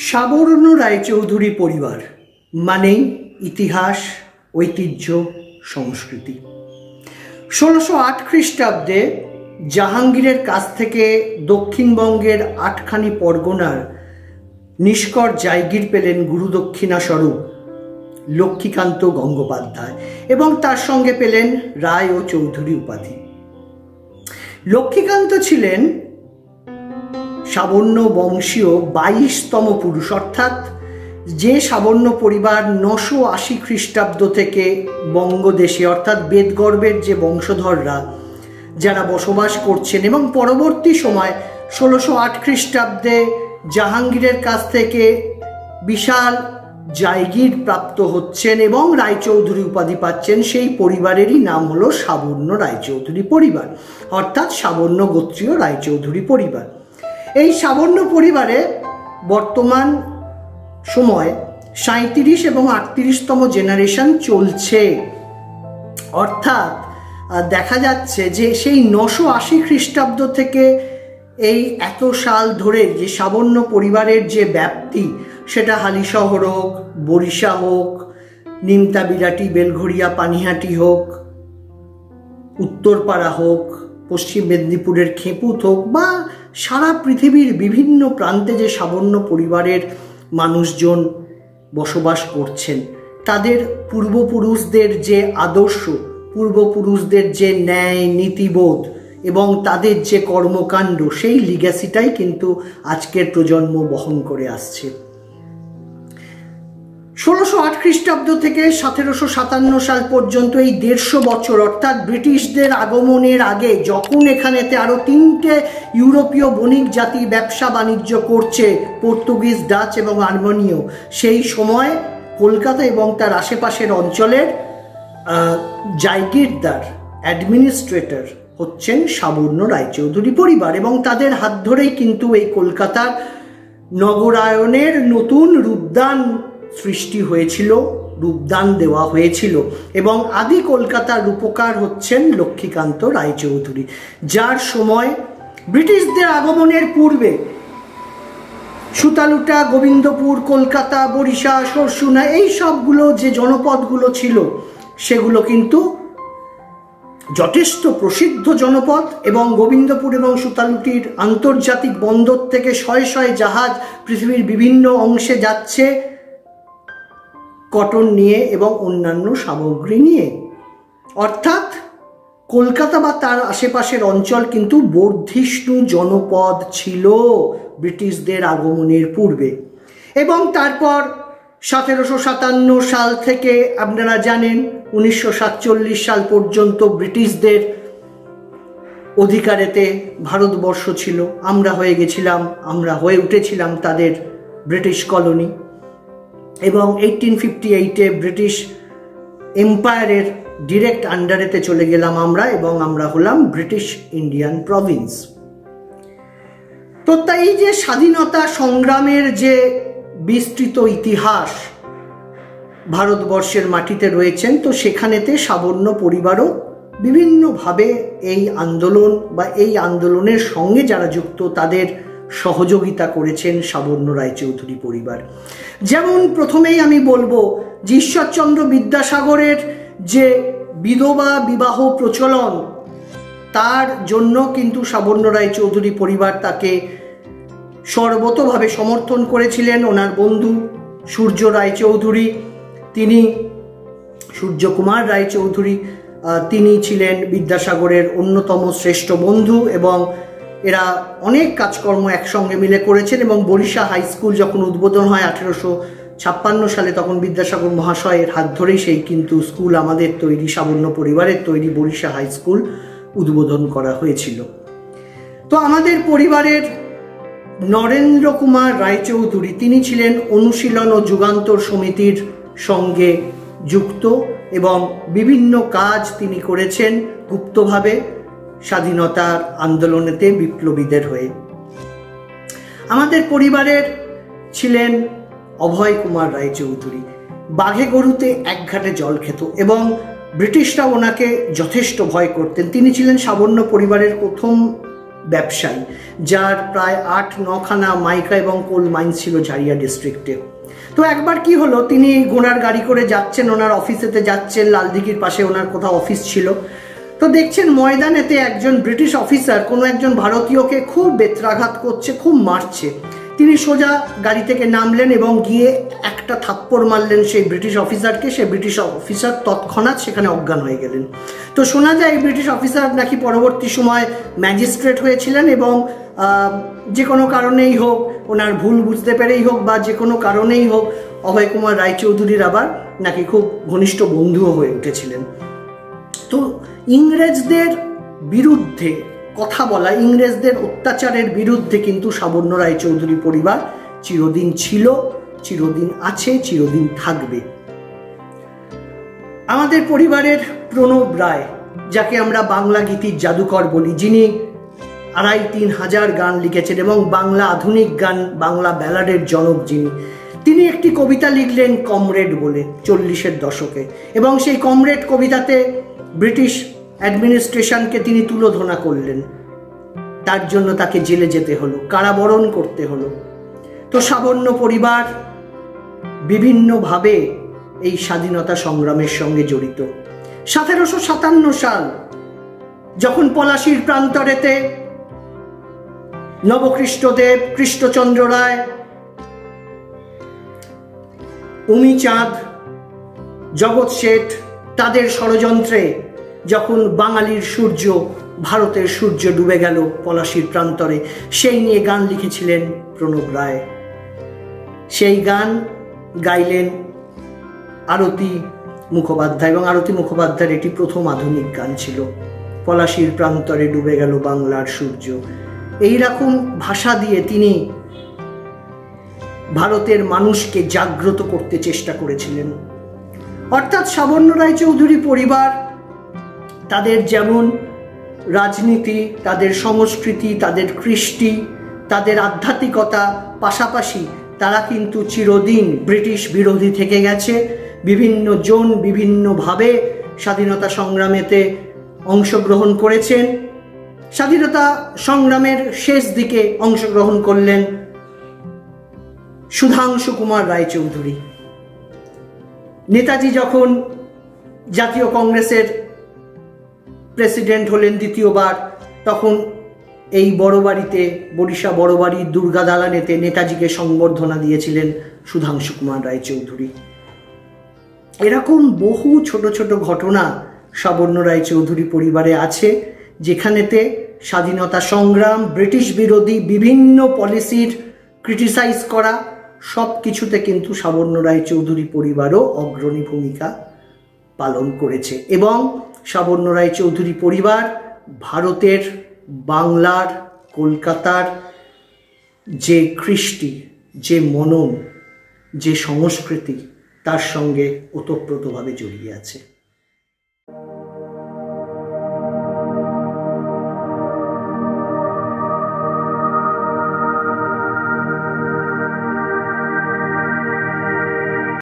সাবর্ণ রায়চৌধুরী পরিবার মানেই ইতিহাস, ঐতিহ্য, সংস্কৃতি। 1608 খ্রিস্টাব্দে জাহাঙ্গীরের কাছ থেকে দক্ষিণবঙ্গের 8খানি পরগনার নিষ্কর জায়গির পেলেন গুরুদক্ষিণা স্বরূপ লক্ষ্মীকান্ত গঙ্গোপাধ্যায় এবং তার সঙ্গে পেলেন রায় ও চৌধুরী উপাধি। লক্ষ্মীকান্ত ছিলেন সাবর্ণ বংশীয় 22তম পুরুষ, অর্থাৎ যে সাবর্ণ পরিবার 980 খ্রিস্টাব্দ থেকে বঙ্গদেশে অর্থাৎ বেদগর্ভের যে বংশধররা যারা বসবাস করছেন এবং পরবর্তী সময় 1608 খ্রিস্টাব্দে জাহাঙ্গীরের কাছ থেকে বিশাল জায়গির প্রাপ্ত হচ্ছেন এবং রায়চৌধুরী উপাধি পাচ্ছেন, সেই পরিবারেরই নাম হলো সাবর্ণ রায়চৌধুরী পরিবার, অর্থাৎ সাবর্ণ গোত্রীয় রায়চৌধুরী পরিবার। এই সাবর্ণ পরিবারে বর্তমান সময় 37 এবং 38তম জেনারেশন চলছে, অর্থাৎ দেখা যাচ্ছে যে সেই 980 খ্রিস্টাব্দ থেকে এই এত সাল ধরে যে সাবর্ণ পরিবারের যে ব্যাপ্তি, সেটা হালিশহর হোক, বরিশা হোক, নিমতা বিরাটি বেলঘড়িয়া পানিহাটি হোক, উত্তরপাড়া হোক, পশ্চিম মেদিনীপুরের খেপুত হোক বা সারা পৃথিবীর বিভিন্ন প্রান্তে যে সাবর্ণ পরিবারের মানুষজন বসবাস করছেন, তাদের পূর্বপুরুষদের যে আদর্শ, পূর্বপুরুষদের যে ন্যায় নীতিবোধ এবং তাদের যে কর্মকাণ্ড, সেই লিগ্যাসিটাই কিন্তু আজকের প্রজন্ম বহন করে আসছে। 1608 খ্রিস্টাব্দ থেকে 1757 সাল পর্যন্ত এই 150 বছর, অর্থাৎ ব্রিটিশদের আগমনের আগে, যখন এখানেতে আরো 3টে ইউরোপীয় বণিক জাতি ব্যবসা বাণিজ্য করছে, পর্তুগিজ, ডাচ এবং আর্মেনীয়, সেই সময় কলকাতা এবং তার আশেপাশের অঞ্চলের জায়গিরদার অ্যাডমিনিস্ট্রেটর হচ্ছেন সাবর্ণ রায়চৌধুরী পরিবার এবং তাদের হাত ধরেই কিন্তু এই কলকাতার নগরায়নের নতুন রূপদান সৃষ্টি হয়েছিল, রূপদান দেওয়া হয়েছিল এবং আদি কলকাতার রূপকার হচ্ছেন লক্ষ্মীকান্ত রায়চৌধুরী, যার সময় ব্রিটিশদের আগমনের পূর্বে সুতালুটা, গোবিন্দপুর, কলকাতা, বরিশা, সরসুনা, এই সবগুলো যে জনপদগুলো ছিল সেগুলো কিন্তু যথেষ্ট প্রসিদ্ধ জনপদ এবং গোবিন্দপুর এবং সুতালুটির আন্তর্জাতিক বন্দর থেকে শয়ে শয়ে জাহাজ পৃথিবীর বিভিন্ন অংশে যাচ্ছে কটন নিয়ে এবং অন্যান্য সামগ্রী নিয়ে, অর্থাৎ কলকাতা বা তার আশেপাশের অঞ্চল কিন্তু বর্ধিষ্ণু জনপদ ছিল ব্রিটিশদের আগমনের পূর্বে। এবং তারপর 1757 সাল থেকে আপনারা জানেন 1947 সাল পর্যন্ত ব্রিটিশদের অধিকারেতে ভারতবর্ষ ছিল, আমরা হয়ে উঠেছিলাম তাদের ব্রিটিশ কলোনি এবং 1858-এ ব্রিটিশ এম্পায়ারের ডিরেক্ট আন্ডারেতে চলে গেলাম আমরা এবং আমরা হলাম ব্রিটিশ ইন্ডিয়ান প্রভিন্স। তো তাই যে স্বাধীনতা সংগ্রামের যে বিস্তৃত ইতিহাস ভারতবর্ষের মাটিতে রয়েছেন, তো সেখানেতে সাবর্ণ পরিবারও বিভিন্নভাবে এই আন্দোলন বা এই আন্দোলনের সঙ্গে যারা যুক্ত তাদের সহযোগিতা করেছেন সাবর্ণ রায়চৌধুরী পরিবার। যেমন প্রথমেই আমি বলবো যে ঈশ্বরচন্দ্র বিদ্যাসাগরের যে বিধবা বিবাহ প্রচলন, তার জন্য কিন্তু সাবর্ণ রায়চৌধুরী পরিবার তাকে সর্বতোভাবে সমর্থন করেছিলেন। ওনার বন্ধু সূর্য রায়চৌধুরী, তিনি সূর্যকুমার রায়চৌধুরী, তিনি ছিলেন বিদ্যাসাগরের অন্যতম শ্রেষ্ঠ বন্ধু এবং এরা অনেক কাজকর্ম একসঙ্গে মিলে করেছেন এবং বরিশা হাই স্কুল যখন উদ্বোধন হয় 1856 সালে, তখন বিদ্যাসাগর মহাশয়ের হাত ধরেই সেই কিন্তু স্কুল আমাদের তৈরি, সাবর্ণ পরিবারের তৈরি বরিশা হাই স্কুল উদ্বোধন করা হয়েছিল। তো আমাদের পরিবারের নরেন্দ্র কুমার রায়চৌধুরী, তিনি ছিলেন অনুশীলন ও যুগান্তর সমিতির সঙ্গে যুক্ত এবং বিভিন্ন কাজ তিনি করেছেন গুপ্তভাবে স্বাধীনতার আন্দোলনেতে বিপ্লবীদের হয়ে। আমাদের পরিবারের ছিলেন অভয় কুমার রায়চৌধুরী, বাঘে গরুতে এক ঘাটে জল খেত এবং ব্রিটিশরা ওনাকে যথেষ্ট ভয় করতেন। তিনি ছিলেন সাবর্ণ পরিবারের প্রথম ব্যবসায়ী, যার প্রায় 8-9খানা মাইকা এবং কোল মাইন্স ছিল ঝাড়িয়া ডিস্ট্রিক্টে। তো একবার কি হলো, তিনি ঘোড়ার গাড়ি করে যাচ্ছেন, ওনার অফিসেতে যাচ্ছেন, লালদিঘির পাশে ওনার কোথাও অফিস ছিল। তো দেখছেন ময়দানেতে একজন ব্রিটিশ অফিসার কোনো একজন ভারতীয়কে খুব বেত্রাঘাত করছে, খুব মারছে। তিনি সোজা গাড়ি থেকে নামলেন এবং গিয়ে একটা থাপ্পড় মারলেন সেই ব্রিটিশ অফিসারকে। সে ব্রিটিশ অফিসার তৎক্ষণাৎ সেখানে অজ্ঞান হয়ে গেলেন। তো শোনা যায় এই ব্রিটিশ অফিসার নাকি পরবর্তী সময় ম্যাজিস্ট্রেট হয়েছিলেন এবং যে কোনো কারণেই হোক, ওনার ভুল বুঝতে পেরেই হোক বা যে কোনো কারণেই হোক, অভয় কুমার রায়চৌধুরীর আবার নাকি খুব ঘনিষ্ঠ বন্ধুও হয়ে উঠেছিলেন। তো ইংরেজদের বিরুদ্ধে কথা বলা, ইংরেজদের অত্যাচারের বিরুদ্ধে কিন্তু সাবর্ণ রায়চৌধুরী পরিবার চিরদিন ছিল, চিরদিন আছে, চিরদিন থাকবে। আমাদের পরিবারের প্রণব রায়, যাকে আমরা বাংলা গীতির জাদুকর বলি, যিনি 2,500-3 হাজার গান লিখেছেন এবং বাংলা আধুনিক গান, বাংলা ব্যালাডের জনক যিনি, তিনি একটি কবিতা লিখলেন কমরেড বলে 40-এর দশকে, এবং সেই কমরেড কবিতাতে ব্রিটিশ অ্যাডমিনিস্ট্রেশনকে তিনি তুলোধনা করলেন। তার জন্য তাকে জেলে যেতে হলো, কারাবরণ করতে হলো। তো সাবর্ণ পরিবার বিভিন্নভাবে এই স্বাধীনতা সংগ্রামের সঙ্গে জড়িত। 1757 সাল যখন পলাশীর প্রান্তরেতে নবকৃষ্ণদেব, কৃষ্ণচন্দ্র রায়, উমিচাঁদ, জগৎ শেঠ তাদের ষড়যন্ত্রে যখন বাঙালির সূর্য, ভারতের সূর্য ডুবে গেল পলাশীর প্রান্তরে, সেই নিয়ে গান লিখেছিলেন প্রণব রায়। সেই গান গাইলেন আরতি মুখোপাধ্যায় এবং আরতি মুখোপাধ্যায়ের এটি প্রথম আধুনিক গান ছিল, পলাশীর প্রান্তরে ডুবে গেল বাংলার সূর্য। এইরকম ভাষা দিয়ে তিনি ভারতের মানুষকে জাগ্রত করতে চেষ্টা করেছিলেন। অর্থাৎ সাবর্ণ রায়চৌধুরী পরিবার তাদের যেমন রাজনীতি, তাদের সংস্কৃতি, তাদের কৃষ্টি, তাদের আধ্যাত্মিকতা, পাশাপাশি তারা কিন্তু চিরদিন ব্রিটিশ বিরোধী থেকে গেছে। বিভিন্ন জন বিভিন্নভাবে স্বাধীনতা সংগ্রামেতে অংশগ্রহণ করেছেন। স্বাধীনতা সংগ্রামের শেষ দিকে অংশগ্রহণ করলেন সুধাংশু কুমার রায়চৌধুরী। নেতাজি যখন জাতীয় কংগ্রেসের প্রেসিডেন্ট হলেন দ্বিতীয়বার, তখন এই বড় বাড়িতে, বরিশা বড় বাড়ির দুর্গা দালানেতে নেতাজিকে সংবর্ধনা দিয়েছিলেন সুধাংশু কুমার রায়চৌধুরী। এরকম বহু ছোট ছোট ঘটনা সাবর্ণ রায়চৌধুরী পরিবারে আছে, যেখানেতে স্বাধীনতা সংগ্রাম, ব্রিটিশ বিরোধী বিভিন্ন পলিসির ক্রিটিসাইজ করা, সব কিছুতে কিন্তু সাবর্ণ রায়চৌধুরী পরিবারও অগ্রণী ভূমিকা পালন করেছে। এবং সাবর্ণ রায়চৌধুরী পরিবার ভারতের, বাংলার, কলকাতার যে কৃষ্টি, যে মনন, যে সংস্কৃতি, তার সঙ্গে ওতপ্রোতভাবে জড়িয়ে আছে।